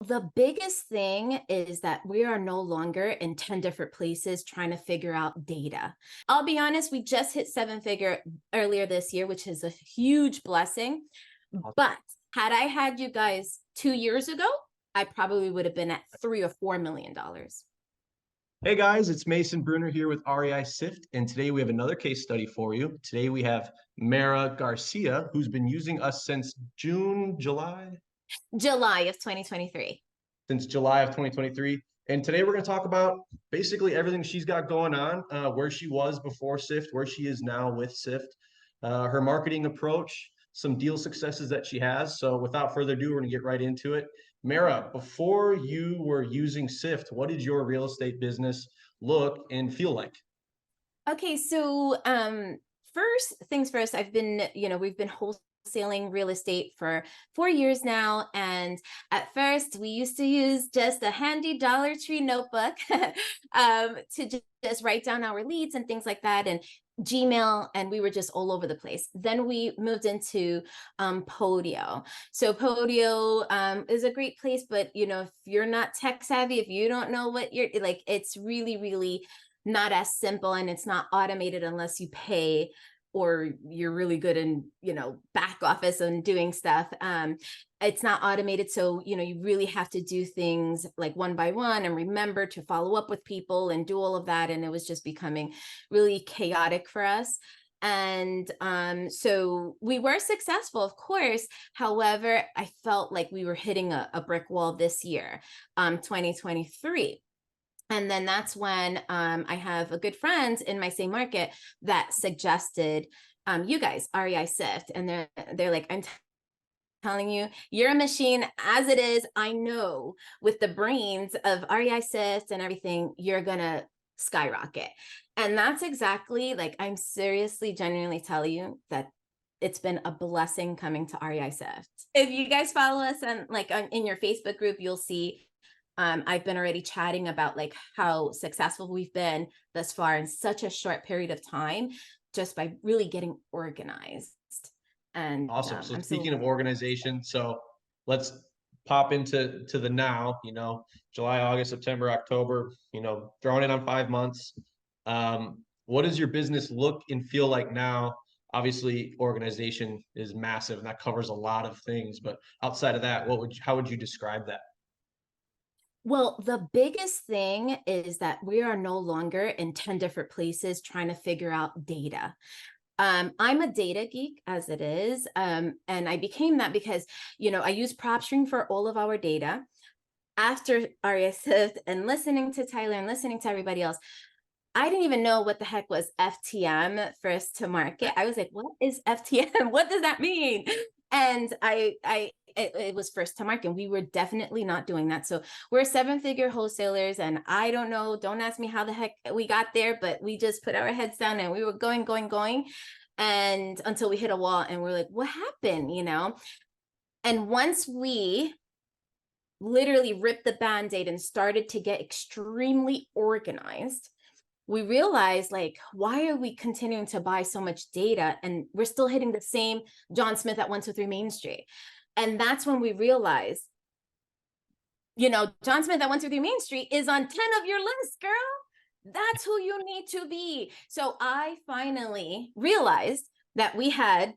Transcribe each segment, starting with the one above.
The biggest thing is that we are no longer in 10 different places trying to figure out data. I'll be honest, we just hit seven figure earlier this year, which is a huge blessing. But had I had you guys 2 years ago, I probably would have been at $3 or $4 million. Hey guys, it's Mason Bruner here with REI Sift, and today we have another case study for you. Today we have Mara Garcia, who's been using us July of 2023. since July of 2023. And today we're going to talk about basically everything she's got going on, where she was before Sift, where she is now with Sift, her marketing approach, some deal successes that she has. So without further ado, we're going to get right into it. Mara, before you were using Sift, what did your real estate business look and feel like? Okay, so first things first, we've been wholesaling real estate for 4 years now. And at first, we used to use just a handy Dollar Tree notebook to just write down our leads and things like that, and Gmail, and we were just all over the place. Then we moved into Podio. So Podio is a great place, but if you're not tech savvy, if you don't know what you're like, it's really, really not as simple, and it's not automated unless you pay or you're really good in back office and doing stuff. It's not automated, so you really have to do things like one by one and remember to follow up with people and do all of that, and it was just becoming really chaotic for us. And so we were successful, of course. However, I felt like we were hitting a brick wall this year, 2023. And then that's when I have a good friend in my same market that suggested you guys, REI Sift. And they're like, I'm telling you, you're a machine as it is. I know with the brains of REI Sift and everything, you're going to skyrocket. And that's exactly, like, I'm seriously, genuinely telling you that it's been a blessing coming to REI Sift. If you guys follow us in your Facebook group, you'll see I've been already chatting about like how successful we've been thus far in such a short period of time, just by really getting organized. And Awesome. So I'm speaking so of organization, so let's pop into the now, July, August, September, October, throwing it on 5 months. What does your business look and feel like now? Obviously, organization is massive and that covers a lot of things, but outside of that, how would you describe that? Well, the biggest thing is that we are no longer in 10 different places trying to figure out data. I'm a data geek as it is. And I became that because, I use PropStream for all of our data. After RSF and listening to Tyler and listening to everybody else, I didn't even know what the heck was FTM, first to market. I was like, what is FTM? What does that mean? And it was first to market. We were definitely not doing that. So we're seven-figure wholesalers, and I don't know, don't ask me how the heck we got there, but we just put our heads down and we were going, and until we hit a wall and we're like, what happened, And once we literally ripped the band-aid and started to get extremely organized, we realized, like, why are we continuing to buy so much data and we're still hitting the same John Smith at 123 Main Street? And that's when we realized, John Smith at 123 Main Street is on 10 of your list, girl. That's who you need to be. So I finally realized that we had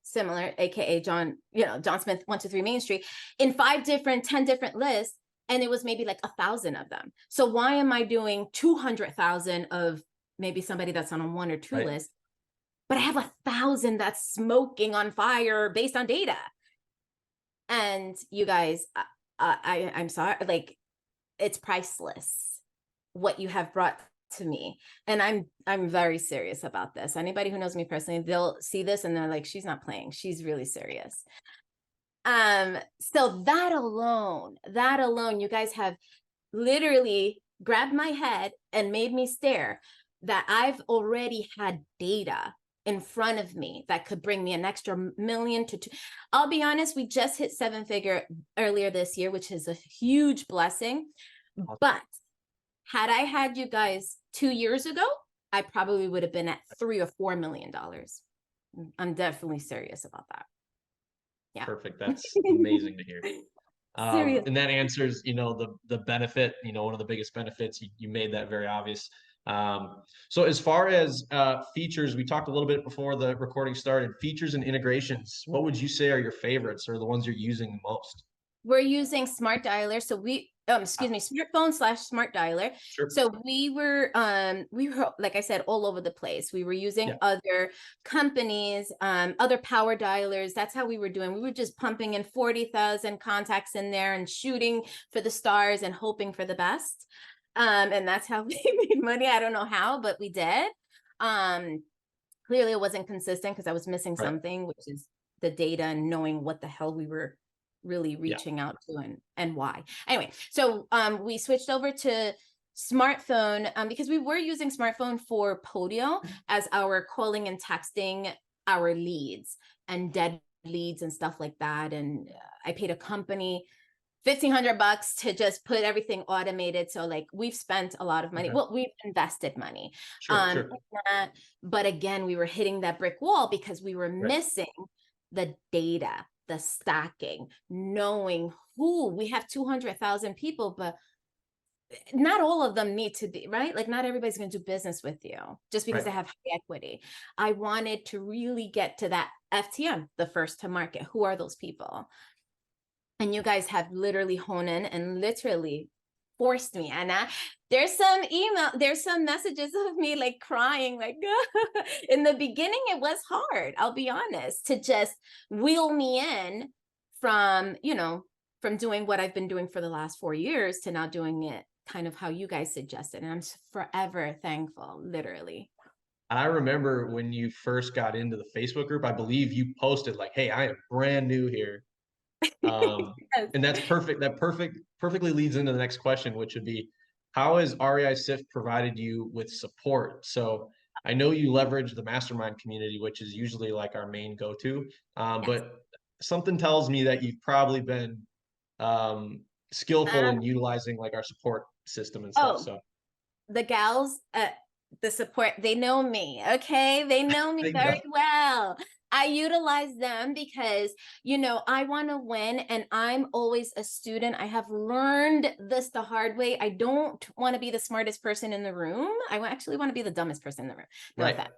similar, AKA John Smith 123 Main Street, in 10 different lists. And it was maybe like 1,000 of them. So why am I doing 200,000 of maybe somebody that's on a one or two Right. list, but I have 1,000 that's smoking on fire based on data? And you guys, I'm sorry, like, it's priceless what you have brought to me. And I'm very serious about this. Anybody who knows me personally, they'll see this and they're like, she's not playing. She's really serious. So that alone, you guys have literally grabbed my head and made me stare, that I've already had data in front of me that could bring me an extra million to two. I'll be honest, we just hit seven figure earlier this year, which is a huge blessing. But had I had you guys 2 years ago, I probably would have been at $3 or $4 million. I'm definitely serious about that. Yeah. Perfect. That's amazing to hear. And that Seriously. answers, the benefit, one of the biggest benefits. You made that very obvious. So as far as features, we talked a little bit before the recording started. Features and integrations. What would you say are your favorites or the ones you're using the most? We're using smart dialer. So excuse me, smartphone slash smart dialer. Sure. So we were, like I said, all over the place. We were using Yeah. other companies, other power dialers. That's how we were doing. We were just pumping in 40,000 contacts in there and shooting for the stars and hoping for the best. And that's how we made money. I don't know how, but we did. Um, Clearly it wasn't consistent because I was missing Right. something, which is the data and knowing what the hell we were really Yeah. reaching out to and why. Anyway, so we switched over to smartphone because we were using smartphone for Podio as our calling and texting our leads and dead leads and stuff like that. And I paid a company $1,500 to just put everything automated. So like we've spent a lot of money. Okay. Well, we've invested money. Sure. Sure. In that, but again, we were hitting that brick wall because we were Right. missing the data, the stacking, knowing who we have 200,000 people, but not all of them need to be right. Like not everybody's going to do business with you just because Right. they have high equity. I wanted to really get to that FTM, the first to market. Who are those people? And you guys have literally honed in and literally forced me. And there's some messages of me like crying, like in the beginning, it was hard. I'll be honest, to just wheel me in from, from doing what I've been doing for the last 4 years to now doing it kind of how you guys suggested. And I'm forever thankful, literally. I remember when you first got into the Facebook group, I believe you posted like, "Hey, I am brand new here." Yes. And that's perfect. That perfectly leads into the next question, which would be, how has REI Sift provided you with support? So I know you leverage the mastermind community, which is usually like our main go-to. Yes. But something tells me that you've probably been skillful in Um, utilizing like our support system and stuff. oh, So the gals the support, they know me. Okay, they know me they very know. well. I utilize them because I want to win, and I'm always a student. I have learned this the hard way. I don't want to be the smartest person in the room. Actually want to be the dumbest person in the room. No Right. offense.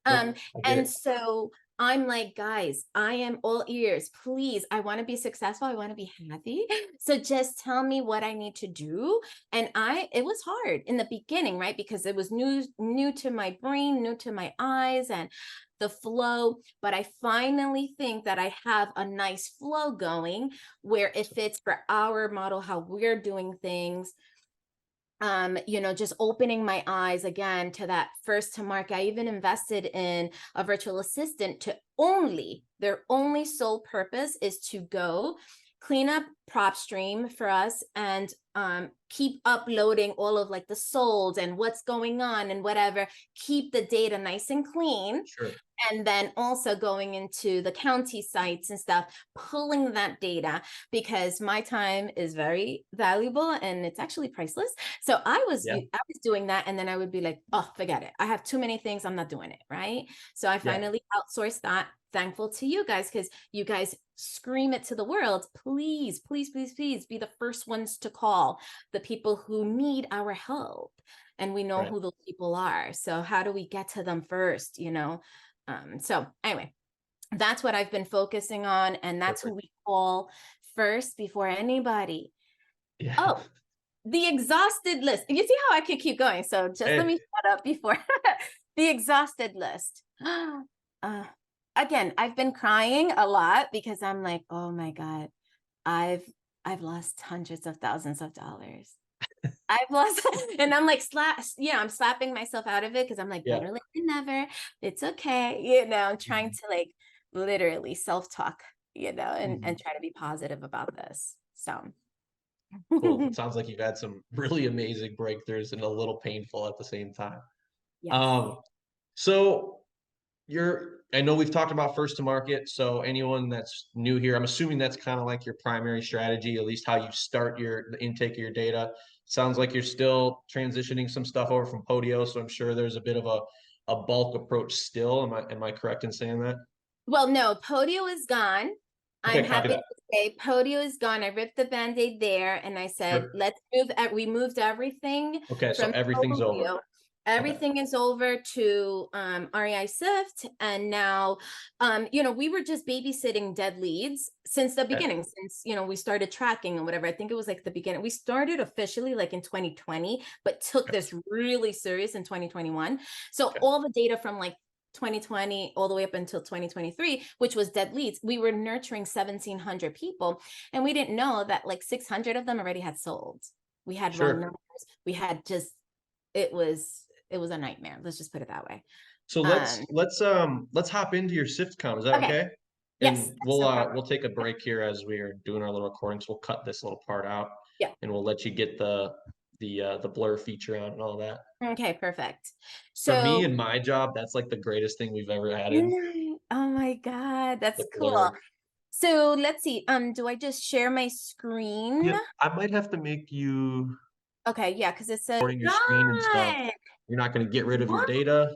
Nope. I get And it. so I'm like, guys, I am all ears. Please, I want to be successful. I want to be happy. So just tell me what I need to do. And it was hard in the beginning, right? Because it was new to my brain, new to my eyes and the flow. But I finally think that I have a nice flow going where it fits for our model, how we're doing things. Just opening my eyes again to that first to market. I even invested in a virtual assistant to their only sole purpose is to go clean up prop stream for us and keep uploading all of like the solds and what's going on and whatever, keep the data nice and clean. Sure. And then also going into the county sites and stuff, pulling that data because my time is very valuable and it's actually priceless. So I was Yeah. doing that, and then I would be like, oh, forget it. I have too many things. I'm not doing it. Right. So I Yeah. finally outsourced that. Thankful to you guys because you guys scream it to the world. Please, please, please, please be the first ones to call the people who need our help. And we know Right. who those people are. So how do we get to them first? So anyway, that's what I've been focusing on, and that's who Perfect. we call first before anybody. Yeah. Oh, the exhausted list. You see how I could keep going. So just let Hey, me shut up before the exhausted list. Uh, Again, I've been crying a lot because I'm like, oh my God, I've I've lost hundreds of thousands of dollars. I've lost, and I'm like, I'm slapping myself out of it because I'm like, yeah. better late than never. It's okay. I'm trying Mhm. to like literally self-talk, and Mhm. try to be positive about this. So, Cool. It sounds like you've had some really amazing breakthroughs and a little painful at the same time. yes. Um, so I know we've talked about first to market. So anyone that's new here, I'm assuming that's kind of like your primary strategy, at least how you start the intake of your data. Sounds like you're still transitioning some stuff over from Podio. So I'm sure there's a bit of a bulk approach still. Am I correct in saying that? Well, no, Podio is gone. I'm Okay, copy happy that. to say Podio is gone. I ripped the Band-Aid there and I said, Sure. let's move, we moved everything Okay, so from everything's over. Podio. Okay, Everything is over to REI Sift. And now, we were just babysitting dead leads since the okay, beginning, since, we started tracking and whatever. I think it was like the beginning. We started officially like in 2020, but took okay, this really serious in 2021. So okay. all the data from like 2020 all the way up until 2023, which was dead leads, we were nurturing 1,700 people, and we didn't know that like 600 of them already had sold. We had wrong Sure. numbers. We had just, it was a nightmare. Let's just put it that way. So Um, let's hop into your sift count. Is that okay. okay? Yes, And that's no problem. we'll take a break here as we are doing our little recordings. We'll cut this little part out Yeah. and we'll let you get the blur feature on and all that. Okay, perfect. For me So, and my job, that's like the greatest thing we've ever added. oh my God, The that's cool. blur. So let's see. Do I just share my screen? Yep. I might have to make you Okay, yeah, because it says recording your screen and stuff. God. You're not going to get rid of your What? data.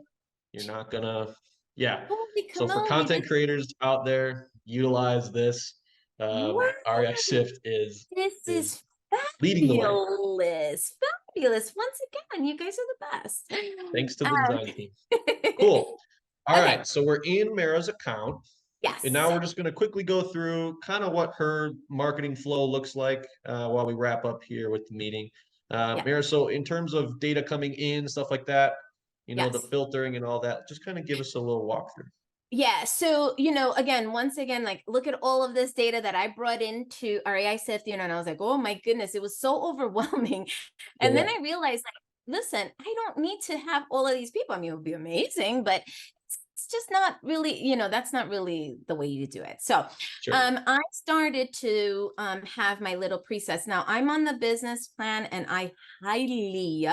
You're not gonna, yeah. Holy So for cannoli, content creators out there, utilize this. what? REI Sift This is is leading the way. fabulous. Fabulous. Once again, you guys are the best. Thanks to the Um, design team. Cool. All okay. right, so we're in Mara's account, and Yes. now we're just going to quickly go through kind of what her marketing flow looks like while we wrap up here with the meeting. Yeah. Mara, so in terms of data coming in, stuff like that, the Yes. filtering and all that, just kind of give us a little walkthrough. Yeah. So, again, once again, like look at all of this data that I brought into REI Sift, and I was like, oh my goodness, it was so overwhelming. Yeah, And then yeah, I realized, like, listen, I don't need to have all of these people. I mean, it would be amazing, but it's just not really, that's not really the way you do it. So sure. I started to have my little presets. Now I'm on the business plan and I highly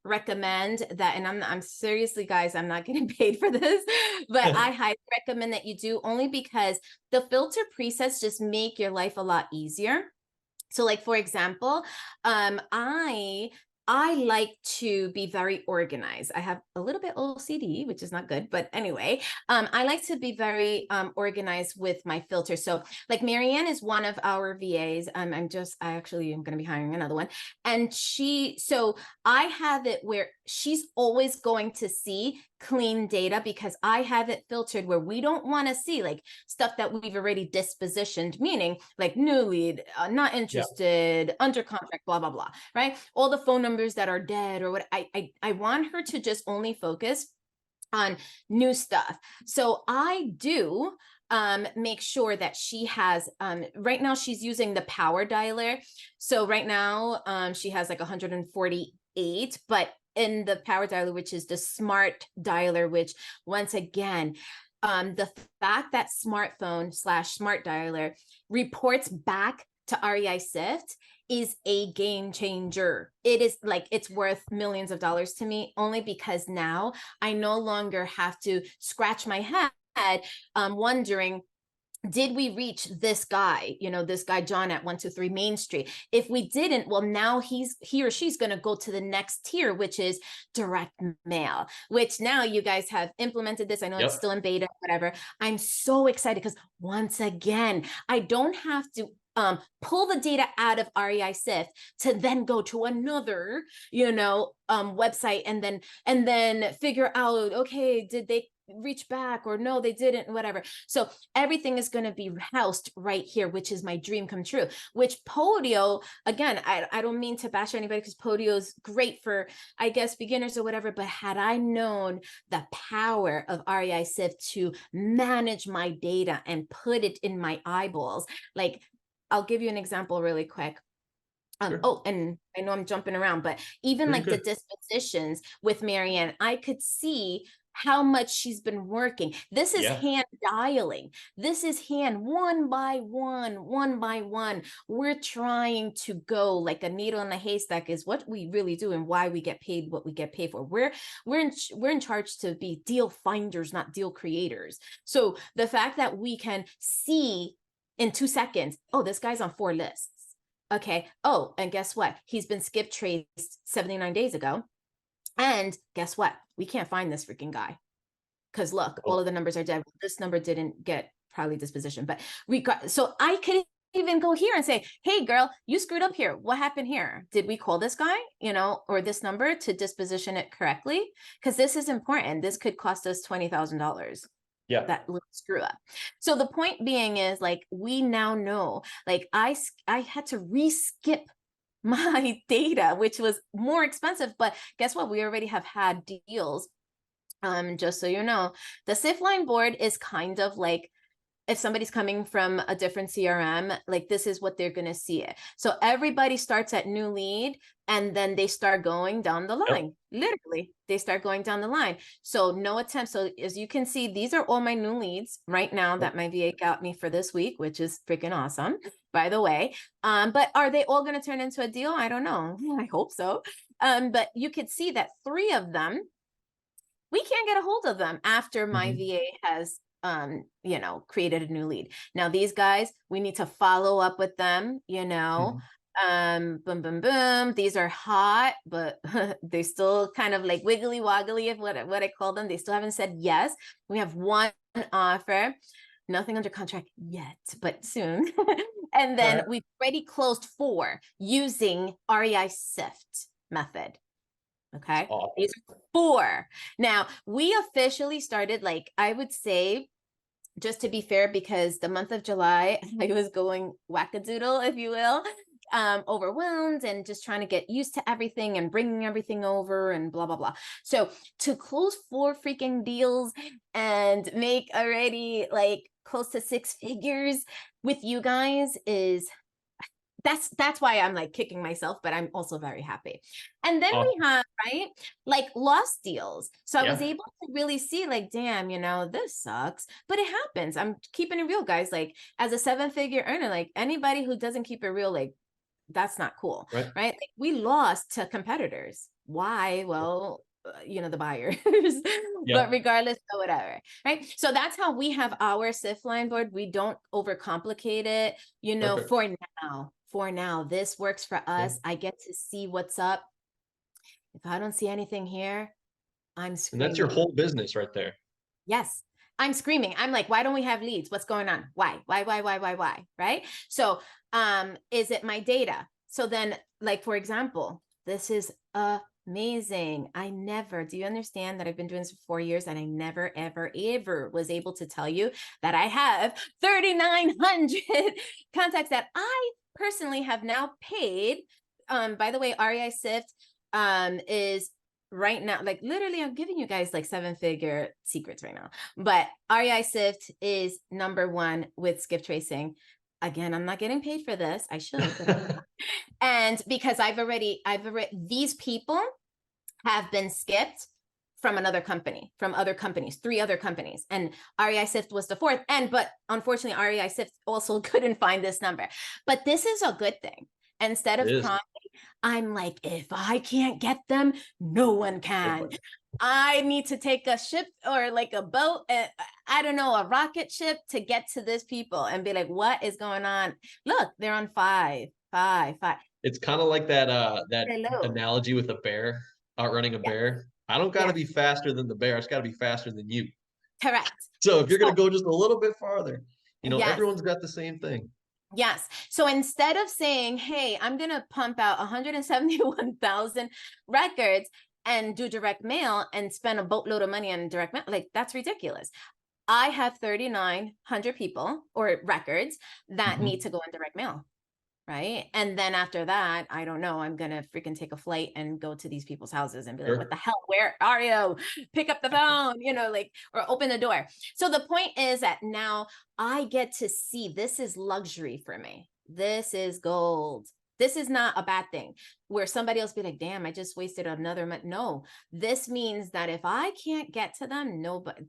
recommend that. And I'm seriously, guys, I'm not getting paid for this, but I highly recommend that you do, only because the filter presets just make your life a lot easier. So like, for example, I like to be very organized. I have a little bit OCD, which is not good, but anyway, I like to be very organized with my filter. So like Marianne is one of our VAs. I actually am going to be hiring another one. And so I have it where she's always going to see clean data, because I have it filtered where we don't want to see like stuff that we've already dispositioned, meaning like new lead, not Yeah, interested, under contract, blah, blah, blah, right? All the phone numbers that are dead or what. I want her to just only focus on new stuff. So I do make sure that she has, right now she's using the power dialer. So right now she has like 148, but in the power dialer, which is the smart dialer, which once again, the fact that smartphone/smart dialer reports back to REI Sift is a game changer. It is like, it's worth millions of dollars to me, only because now I no longer have to scratch my head wondering, did we reach this guy, this guy John at 123 Main Street? If we didn't, well, now he or she's going to go to the next tier, which is direct mail, which now you guys have implemented this. I know it's yep, still in beta, whatever. I'm so excited because once again, I don't have to pull the data out of REI Sift to then go to another, website and then figure out, okay, did they reach back or no, they didn't, whatever. So everything is going to be housed right here, which is my dream come true. Which Podio, again, I don't mean to bash anybody, because Podio is great for, I guess, beginners or whatever. But had I known the power of REI Sift to manage my data and put it in my eyeballs, like, I'll give you an example really quick. sure. Oh, and I know I'm jumping around, but even You're like the good. dispositions with Marianne, I could see how much she's been working. This is Yeah. hand dialing. This is hand one by one, one by one. We're trying to go like a needle in a haystack is what we really do, and why we get paid what we get paid for. We're in charge to be deal finders, not deal creators. So the fact that we can see in 2 seconds, oh, this guy's on 4 lists. Okay. Oh, and guess what? He's been skip traced 79 days ago. And guess what? We can't find this freaking guy. Because look, all Oh, of the numbers are dead. This number didn't get probably disposition, but so I could even go here and say, hey girl, you screwed up here. What happened here? Did we call this guy, or this number to disposition it correctly? Because this is important. This could cost us $20,000. Yeah. That little screw up. So the point being is, like, we now know, like, I had to re-skip my data, which was more expensive, but guess what? We already have had deals. Just so you know, the SIF line board is kind of like, if somebody's coming from a different CRM, like, this is what they're going to see it. So everybody starts at new lead, and then they start going down the line. Yep. Literally, they start going down the line. So no attempt. So as you can see, these are all my new leads right now that my VA got me for this week, which is freaking awesome, by the way. But are they all going to turn into a deal? I don't know. I hope so. But you could see that 3 of them, we can't get a hold of them after my VA has created a new lead. Now these guys, we need to follow up with them, boom, boom, boom. These are hot, but they still kind of like wiggly woggly of what I call them. They still haven't said yes. We have 1 offer, nothing under contract yet, but soon. And then we've already closed 4 using REI sift method. Okay. Awesome. These are 4. Now we officially started, like, I would say, just to be fair, because the month of July, I was going wackadoodle, if you will, overwhelmed and just trying to get used to everything and bringing everything over and blah, blah, blah. So to close 4 freaking deals and make already like close to 6 figures with you guys is, that's why I'm like kicking myself, but I'm also very happy. And then we have, right, like, lost deals. So I was able to really see, like, damn, this sucks, but it happens. I'm keeping it real, guys. Like, as a 7-figure earner, like, anybody who doesn't keep it real, like, that's not cool, right? Like, we lost to competitors. Why? Well, the buyers, but regardless, so whatever, right? So that's how we have our SIF line board. We don't overcomplicate it, for now, this works for us. I get to see what's up. If I don't see anything here, I'm screaming. And that's your whole business right there. Yes. I'm screaming. I'm like, why don't we have leads? What's going on? Why? Right? So, is it my data? So then, like, for example, this is amazing. Do you understand that I've been doing this for 4 years, and I never, ever, ever was able to tell you that I have 3,900 contacts that I personally have now paid. By the way, REI sift is right now, like, literally, I'm giving you guys like 7-figure secrets right now, but REI sift is #1 with Skiptracing. Again, I'm not getting paid for this. I should, but and because I've already, these people have been skipped from other companies, 3 other companies, and REI sift was the 4th. But unfortunately, REI sift also couldn't find this number. But this is a good thing. Instead of crying, I'm like, if I can't get them, no one can. I need to take a ship or like a boat, I don't know, a rocket ship to get to this people and be like, what is going on? Look, they're on 5. It's kind of like that analogy with a bear outrunning a bear. I don't got to be faster than the bear. It's got to be faster than you. Correct. So if you're going to go just a little bit farther, everyone's got the same thing. Yes. So instead of saying, hey, I'm going to pump out 171,000 records and do direct mail and spend a boatload of money on direct mail, like, that's ridiculous. I have 3,900 people or records that need to go in direct mail. Right. And then after that, I don't know, I'm going to freaking take a flight and go to these people's houses and be like, what the hell? Where are you? Pick up the phone, or open the door. So the point is that now I get to see, this is luxury for me. This is gold. This is not a bad thing where somebody else be like, damn, I just wasted another month. No, this means that if I can't get to them,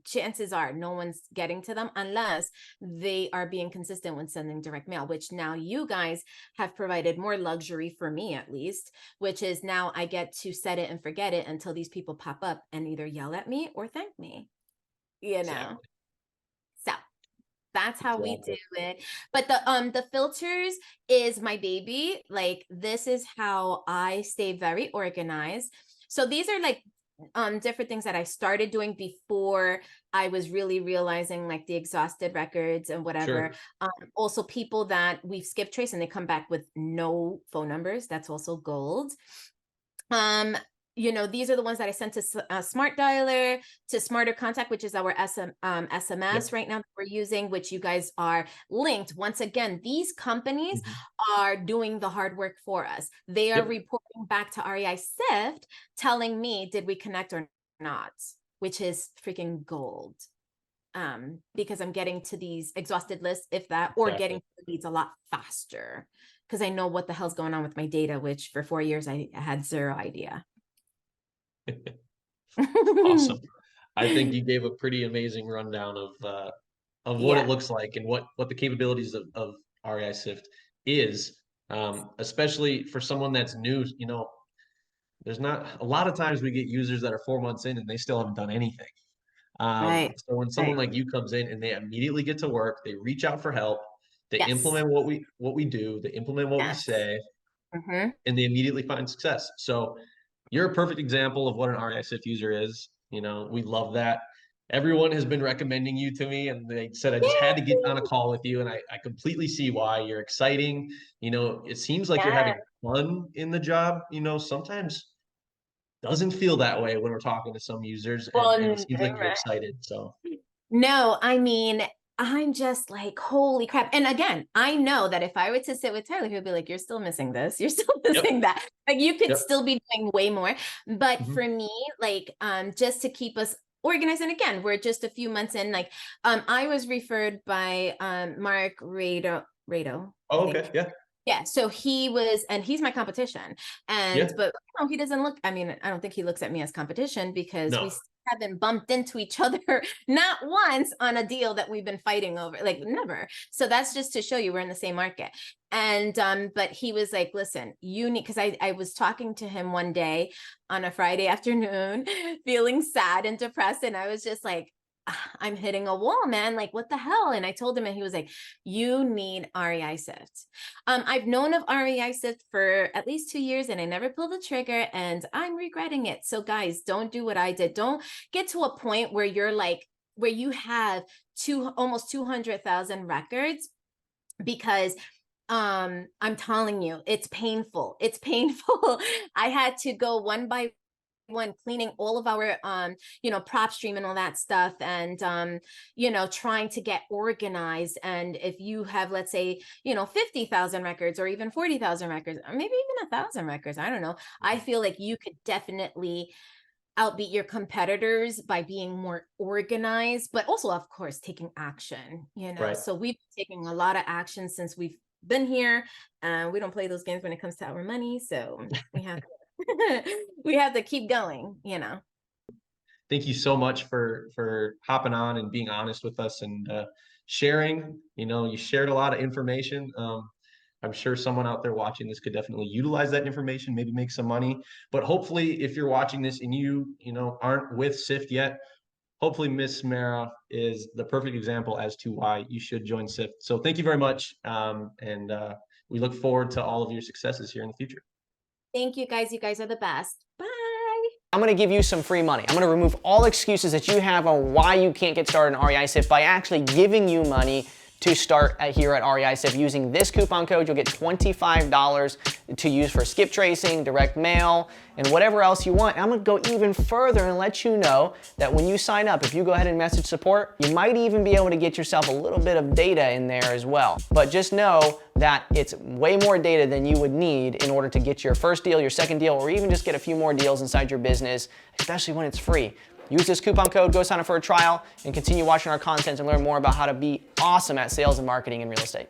chances are no one's getting to them unless they are being consistent when sending direct mail, which now you guys have provided more luxury for me, at least, which is now I get to set it and forget it until these people pop up and either yell at me or thank me, Exactly. So that's how we do it. But the filters is my baby. Like, this is how I stay very organized. So these are like different things that I started doing before I was really realizing like the exhausted records and whatever. Sure. Also people that we've skip trace and they come back with no phone numbers. That's also gold. Um, these are the ones that I sent to Smart Dialer, to Smarter Contact, which is our SMS Yep. right now that we're using, which you guys are linked. Once again, these companies Mhm. are doing the hard work for us. They are Yep. reporting back to REI Sift, telling me, did we connect or not, which is freaking gold. Because I'm getting to these exhausted lists, if that, or getting Exactly. to the leads a lot faster because I know what the hell's going on with my data, which for 4 years I had zero idea. Awesome. I think you gave a pretty amazing rundown of what it Yeah, looks like and what the capabilities of REI Sift is, especially for someone that's new. There's not a lot of times we get users that are 4 months in and they still haven't done anything. right, So when someone right. like you comes in and they immediately get to work, they reach out for help, they Yes, implement what we do, they implement what we yes. say, Hmm. and they immediately find success. So you're a perfect example of what an REI Sift user is. We love that. Everyone has been recommending you to me, and they said I just had to get on a call with you, and I completely see why. You're exciting. It seems like you're Yeah. having fun in the job. Sometimes doesn't feel that way when we're talking to some users, Well, and it seems like you're excited. So, no, I mean, I'm just like, holy crap. And again, I know that if I were to sit with Tyler, he'll be like, you're still missing this. You're still yep, missing that. Like you could yep, still be doing way more. But mhm, for me, like, just to keep us organized, and again, we're just a few months in, like, I was referred by Mark Rado, I oh, okay, think. yeah, Yeah, so he was, and he's my competition. yeah, But he doesn't look, I mean, I don't think he looks at me as competition because we no, haven't bumped into each other not once on a deal that we've been fighting over, like never. So that's just to show you we're in the same market. And but he was like, listen, you need, because I was talking to him one day on a Friday afternoon, feeling sad and depressed. And I was just like, I'm hitting a wall, man. Like, what the hell? And I told him, and he was like, you need REI Sift. I've known of REI Sift for at least 2 years and I never pulled the trigger and I'm regretting it. So guys, don't do what I did. Don't get to a point where you're like, where you have almost 200,000 records, because I'm telling you, it's painful. It's painful. I had to go one by one cleaning all of our prop stream and all that stuff, and trying to get organized. And if you have, let's say, 50,000 records or even 40,000 records, or maybe even 1,000 records, I don't know, I feel like you could definitely outbeat your competitors by being more organized, but also of course taking action. right. So we've been taking a lot of action since we've been here. We don't play those games when it comes to our money, so we have we have to keep going. Thank you so much for hopping on and being honest with us and sharing. You shared a lot of information. I'm sure someone out there watching this could definitely utilize that information, maybe make some money. But hopefully, if you're watching this and you aren't with Sift yet, hopefully Miss Mara is the perfect example as to why you should join Sift. So thank you very much, and we look forward to all of your successes here in the future. Thank you guys. You guys are the best. Bye. I'm going to give you some free money. I'm going to remove all excuses that you have on why you can't get started in REI Sift by actually giving you money to start here at REI Sift. Using this coupon code, you'll get $25 to use for Skiptracing, direct mail, and whatever else you want. And I'm going to go even further and let you know that when you sign up, if you go ahead and message support, you might even be able to get yourself a little bit of data in there as well. But just know that it's way more data than you would need in order to get your first deal, your second deal, or even just get a few more deals inside your business, especially when it's free. Use this coupon code, go sign up for a trial, and continue watching our content and learn more about how to be awesome at sales and marketing in real estate.